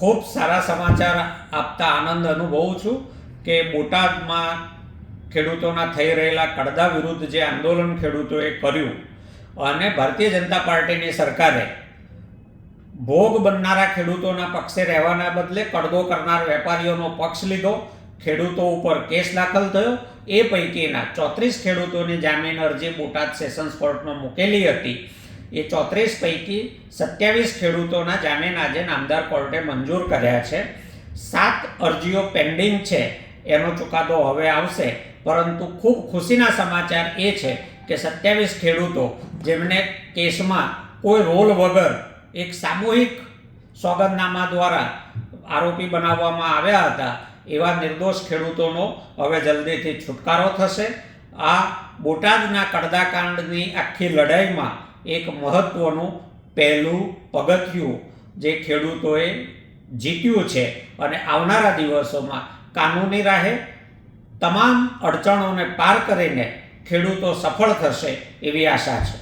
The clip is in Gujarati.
ખૂબ સારા સમાચાર આપતા આનંદ અનુભવું છું કે બોટાદમાં ખેડૂતોના થઈ રહેલા કડદા વિરુદ્ધ જે આંદોલન ખેડૂતોએ કર્યું અને ભારતીય જનતા પાર્ટીની સરકારે ભોગ બનનારા ખેડૂતોના પક્ષે રહેવાના બદલે કડદો કરનાર વેપારીઓનો પક્ષ લીધો, ખેડૂતો ઉપર કેસ દાખલ થયો। એ પૈકીના 34 ખેડૂતોની જામીન અરજી બોટાદ સેશન્સ કોર્ટમાં મૂકેલી હતી। એ 34 પૈકી 27 ખેડૂતોના જામીન આજે નામદાર કોર્ટે મંજૂર કર્યા છે। 7 અરજીઓ પેન્ડિંગ છે, એનો ચુકાદો હવે આવશે। પરંતુ ખૂબ ખુશીના સમાચાર એ છે કે 27 ખેડૂતો જેમને કેસમાં કોઈ રોલ વગર એક સામૂહિક સોગંદનામા દ્વારા આરોપી બનાવવામાં આવ્યા હતા, એવા નિર્દોષ ખેડૂતોનો હવે જલ્દીથી છુટકારો થશે। આ બોટાદના કડદાકાંડની આખી લડાઈમાં એક મહત્ત્વનું પહેલું પગથિયું જે ખેડૂતોએ જીત્યું છે અને આવનારા દિવસોમાં કાનૂની રાહે તમામ અડચણોને પાર કરીને ખેડૂતો સફળ થશે એવી આશા છે।